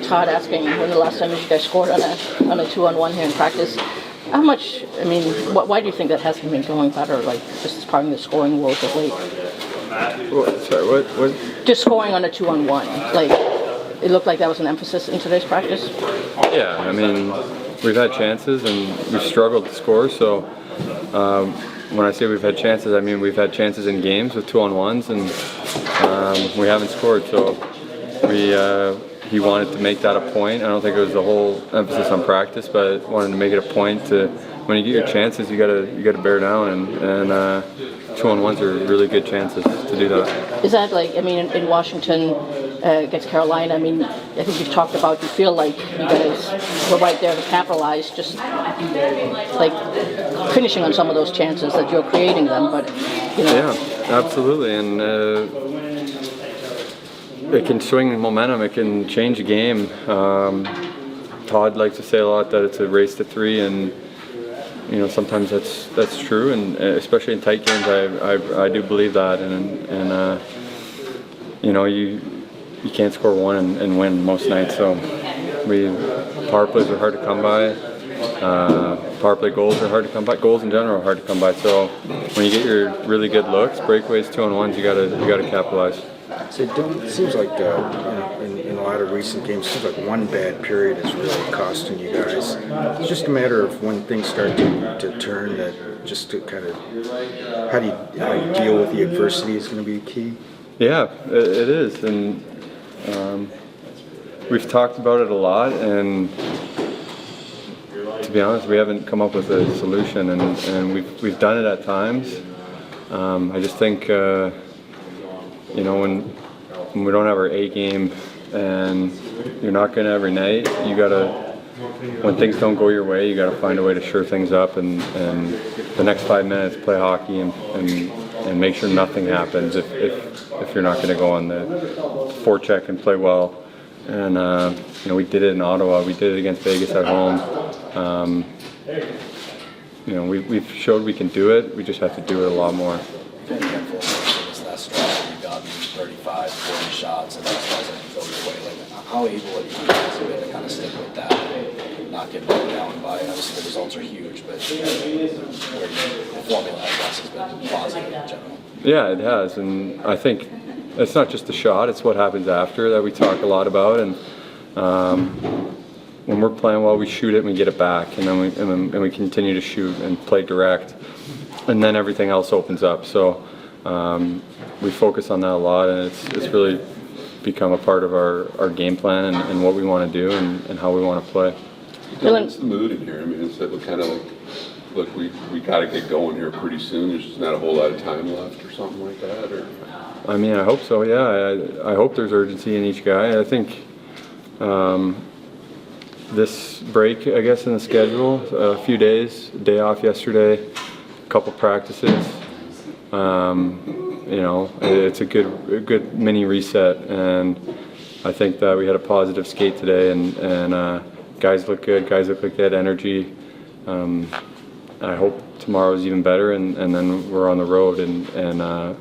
Todd asking when the last time you guys scored on a 2-on-1 here in practice. How much, I mean, why do you think that hasn't been going better, like just part of the scoring woes of late? Sorry, what? Just scoring on a 2-on-1. Like, it looked like that was an emphasis in today's practice? Yeah, I mean, we've had chances and we've struggled to score, so when I say we've had chances, I mean we've had chances in games with 2-on-1s and we haven't scored, so he wanted to make that a point. I don't think it was the whole emphasis on practice, but wanted to make it a point to, when you get your chances, you gotta bear down, and 2-on-1s are really good chances to do that. Is that like, I mean, in Washington against Carolina, I mean, I think you've talked about, you feel like you guys were right there to capitalize, just like finishing on some of those chances that you're creating them, but you know. Yeah, absolutely, and it can swing momentum, it can change a game. Todd likes to say a lot that it's a race to 3, and you know, sometimes that's true, and especially in tight games, I do believe that, and you know, you can't score 1 and win most nights, so power plays are hard to come by. Power play goals are hard to come by. Goals in general are hard to come by. So when you get your really good looks, breakaways, 2-on-1s, you gotta capitalize. So it seems like in a lot of recent games, it seems like one bad period is really costing you guys. It's just a matter of when things start to turn, that just to kind of how do you deal with the adversity is going to be key. Yeah, it is, and we've talked about it a lot, and to be honest, we haven't come up with a solution, and we've done it at times. I just think you know, when we don't have our A game and you're not going to every night, you gotta, when things don't go your way, you gotta find a way to shore things up, and the next 5 minutes play hockey and make sure nothing happens if you're not going to go on the forecheck and play well. And you know, we did it in Ottawa, we did it against Vegas at home. You know, we've showed we can do it, we just have to do it a lot more. 35, 40 shots, and that doesn't go your way. Like, how able are you guys to kind of stick with that and not get blown down by? Obviously, the results are huge, but where the formula, I guess, has been positive in general. Yeah, it has, and I think it's not just the shot; it's what happens after that we talk a lot about. And when we're playing well, we shoot it and we get it back, and then we continue to shoot and play direct, and then everything else opens up. So. We focus on that a lot, and it's really become a part of our game plan and what we want to do and how we want to play. What's the mood in here? I mean, is it kind of like, look, we got to get going here pretty soon. There's just not a whole lot of time left, or something like that, or? I mean, I hope so. Yeah, I hope there's urgency in each guy. I think this break, I guess, in the schedule, a few days, day off yesterday, a couple practices. You know, it's a good mini reset, and I think that we had a positive skate today, and guys look good. Guys look like they had energy. I hope tomorrow's even better, and then we're on the road, and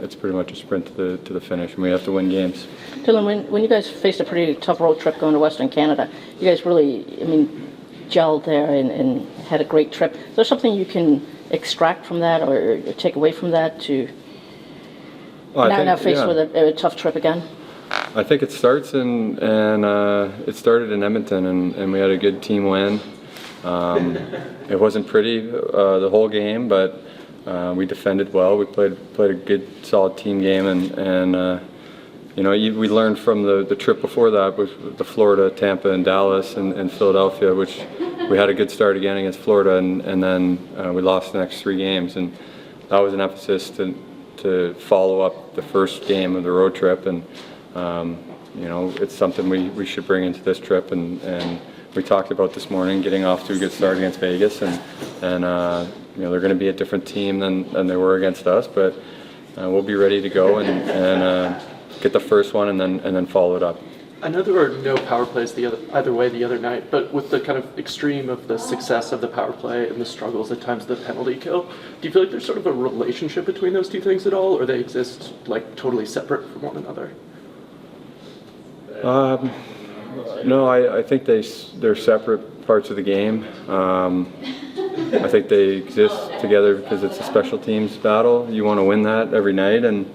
it's pretty much a sprint to the finish, and we have to win games. Dylan, when you guys faced a pretty tough road trip going to Western Canada, you guys really, I mean, gelled there and had a great trip. Is there something you can extract from that or take away from that to now faced with a tough trip again? I think it starts it started in Edmonton, and we had a good team win. It wasn't pretty the whole game, but we defended well. We played a good, solid team game, and you know, we learned from the trip before that with the Florida, Tampa, and Dallas, and Philadelphia, which we had a good start again against Florida, and then we lost the next 3 games, and that was an emphasis to follow up the first game of the road trip, and you know, it's something we should bring into this trip, and we talked about this morning getting off to a good start against Vegas, and you know, they're going to be a different team than they were against us, but we'll be ready to go and get the first one and then follow it up. I know there were no power plays either way the other night, but with the kind of extreme of the success of the power play and the struggles at times of the penalty kill, do you feel like there's sort of a relationship between those two things at all, or they exist like totally separate from one another? No, I think they're separate parts of the game. I think they exist together because it's a special teams battle. You want to win that every night, and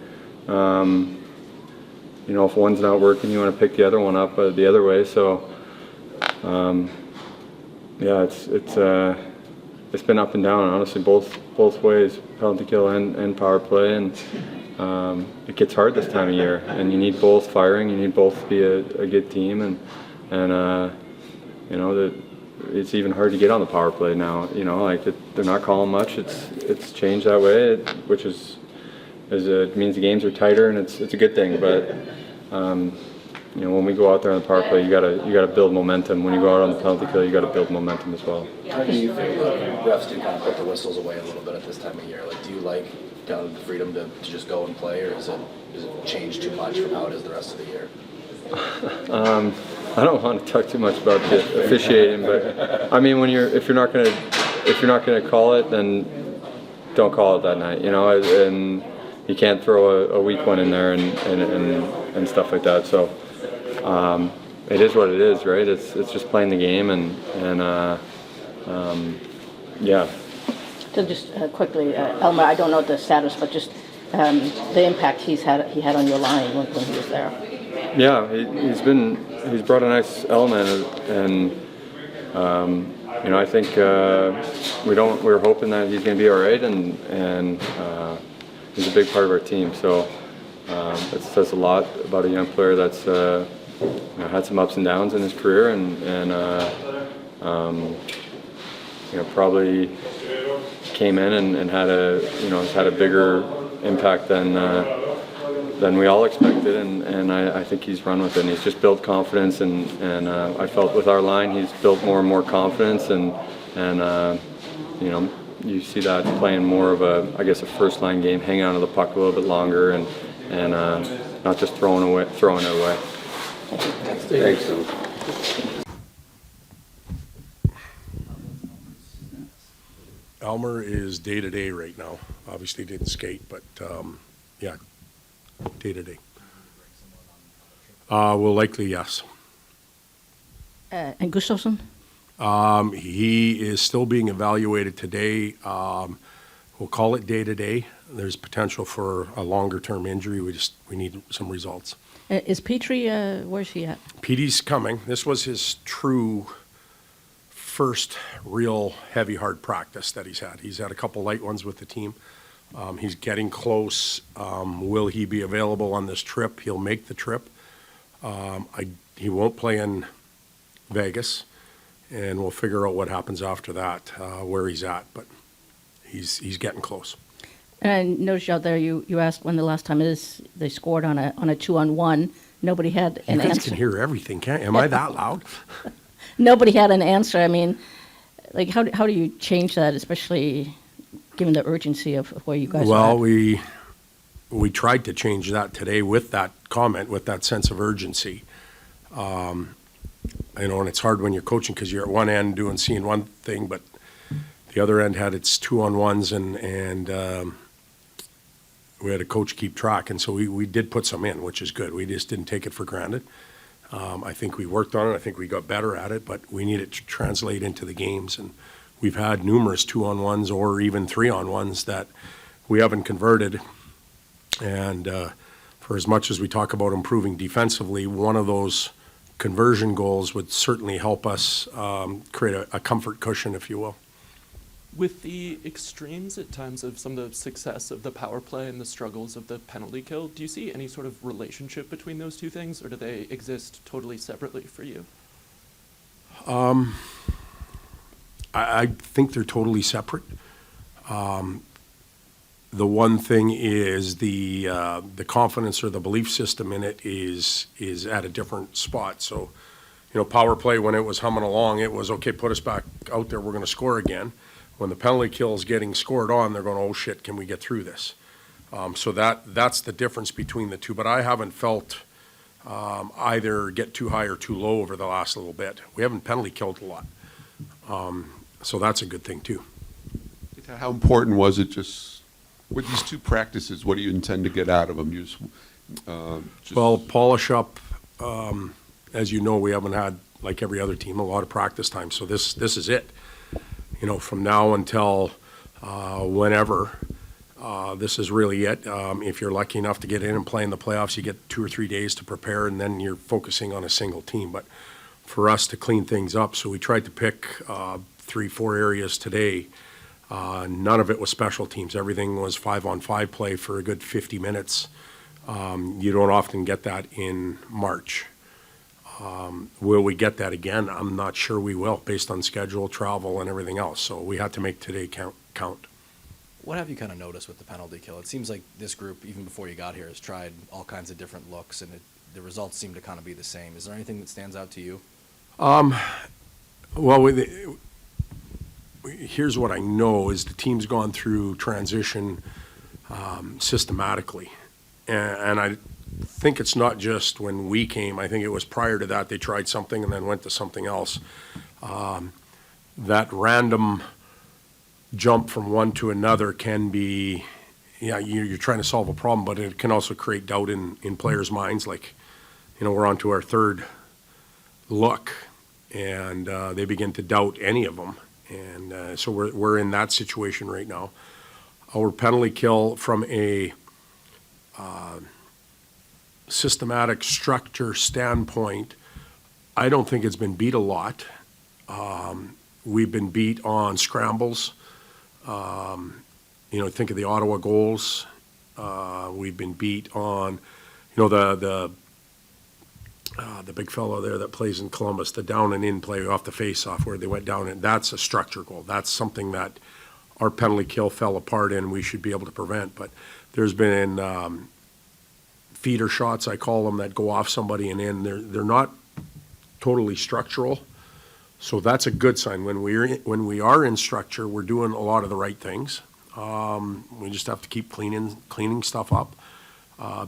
you know, if one's not working, you want to pick the other one up the other way. So, yeah, it's been up and down, honestly, both ways, penalty kill and power play, and it gets hard this time of year, and you need both firing. You need both to be a good team, and you know, it's even hard to get on the power play now. You know, like they're not calling much. It's changed that way, which it means the games are tighter, and it's a good thing. But you know, when we go out there on the power play, you gotta build momentum. When you go out on the penalty kill, you gotta build momentum as well. How do you feel refs do kind of put the whistles away a little bit at this time of year? Like, do you like kind of the freedom to just go and play, or is it changed too much from how it is the rest of the year? I don't want to talk too much about the officiating, but I mean, if you're not gonna call it, then don't call it that night. You know, and you can't throw a weak one in there and stuff like that. So it is what it is, right? It's just playing the game, and yeah. So just quickly, Elmer, I don't know the status, but just the impact he had on your line when he was there. Yeah, he's brought a nice element, and you know, I think we're hoping that he's going to be all right, and he's a big part of our team. So it says a lot about a young player that's you know, had some ups and downs in his career, and you know, probably came in and had has had a bigger impact than we all expected, and I think he's run with it, and he's just built confidence, and I felt with our line he's built more and more confidence, and you know, you see that playing more of a first line game, hanging on to the puck a little bit longer, and not just throwing it away. Thanks. Elmer is day-to-day right now. Obviously didn't skate, but yeah, day-to-day. Well, likely, yes. And Gustafsson? He is still being evaluated today. We'll call it day-to-day. There's potential for a longer-term injury. We need some results. Is Petrie, where's he at? Petey's coming. This was his true first real heavy, hard practice that he's had. He's had a couple light ones with the team. He's getting close. Will he be available on this trip? He'll make the trip. He won't play in Vegas, and we'll figure out what happens after that, where he's at. But he's getting close. And I noticed out there you asked when the last time it is they scored on a 2-on-1. Nobody had an You guys answer. can hear everything, can't you? Am I that loud? Nobody had an answer. I mean, like how do you change that, especially given the urgency of where you guys are Well, at? we tried to change that today with that comment, with that sense of urgency. You know, and it's hard when you're coaching because you're at one end seeing one thing, but the other end had its 2-on-1s, and we had a coach keep track, and so we did put some in, which is good. We just didn't take it for granted. I think we worked on it. I think we got better at it, but we need it to translate into the games, and we've had numerous 2-on-1s or even 3-on-1s that we haven't converted. And for as much as we talk about improving defensively, one of those conversion goals would certainly help us create a comfort cushion, if you will. With the extremes at times of some of the success of the power play and the struggles of the penalty kill, do you see any sort of relationship between those two things, or do they exist totally separately for you? I think they're totally separate. The one thing is the confidence or the belief system in it is at a different spot. So, you know, power play, when it was humming along, it was, okay, put us back out there, we're going to score again. When the penalty kill is getting scored on, they're going, oh shit, can we get through this? So that's the difference between the two. But I haven't felt either get too high or too low over the last little bit. We haven't penalty killed a lot. So that's a good thing too. How important was it just with these two practices? What do you intend to get out of them? You just Well, polish up and as you know, we haven't had, like every other team, a lot of practice time. So this is it. You know, from now until whenever, this is really it. If you're lucky enough to get in and play in the playoffs, you get 2 or 3 days to prepare, and then you're focusing on a single team. But for us to clean things up, so we tried to pick 3-4 areas today. None of it was special teams. Everything was 5-on-5 play for a good 50 minutes. You don't often get that in March. Will we get that again? I'm not sure we will, based on schedule, travel, and everything else. So we had to make today count. What have you kind of noticed with the penalty kill? It seems like this group, even before you got here, has tried all kinds of different looks, and the results seem to kind of be the same. Is there anything that stands out to you? Well, here's what I know is the team's gone through transition systematically. And I think it's not just when we came. I think it was prior to that they tried something and then went to something else. That random jump from one to another can be, you're trying to solve a problem, but it can also create doubt in players' minds. Like, we're on to our third look, and they begin to doubt any of them. And so we're in that situation right now. Our penalty kill from a systematic structure standpoint, I don't think it's been beat a lot. We've been beat on scrambles. Think of the Ottawa goals. We've been beat on, the big fellow there that plays in Columbus, the down and in play off the face-off where they went down, and that's a structure goal. That's something that our penalty kill fell apart in, we should be able to prevent. But there's been feeder shots, I call them, that go off somebody and in. They're not totally structural, so that's a good sign. When we are in structure, we're doing a lot of the right things. We just have to keep cleaning stuff up,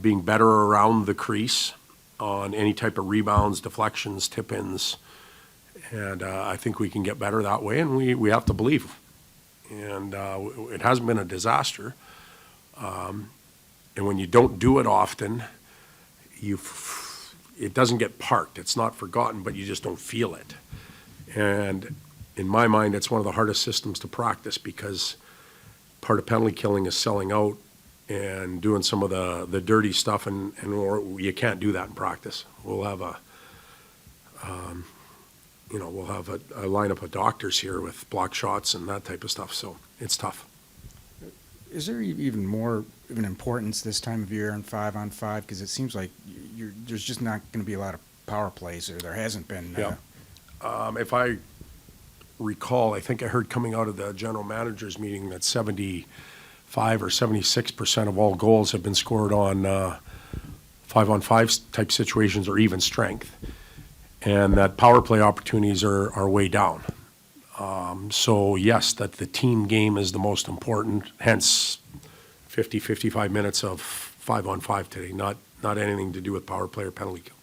being better around the crease on any type of rebounds, deflections, tip-ins, and I think we can get better that way, and we have to believe. And it hasn't been a disaster. And when you don't do it often, it doesn't get parked. It's not forgotten, but you just don't feel it. And in my mind, it's one of the hardest systems to practice, because part of penalty killing is selling out and doing some of the dirty stuff, and you can't do that in practice. We'll have a lineup of doctors here with block shots and that type of stuff, so it's tough. Is there even more of an importance this time of year on 5-on-5? Because it seems like there's just not going to be a lot of power plays, or there hasn't been. Yeah. If I recall, I think I heard coming out of the general manager's meeting that 75 or 76% of all goals have been scored on 5-on-5 type situations or even strength, and that power play opportunities are way down. So yes, that the team game is the most important, hence 50, 55 minutes of 5-on-5 today, not anything to do with power play or penalty kill.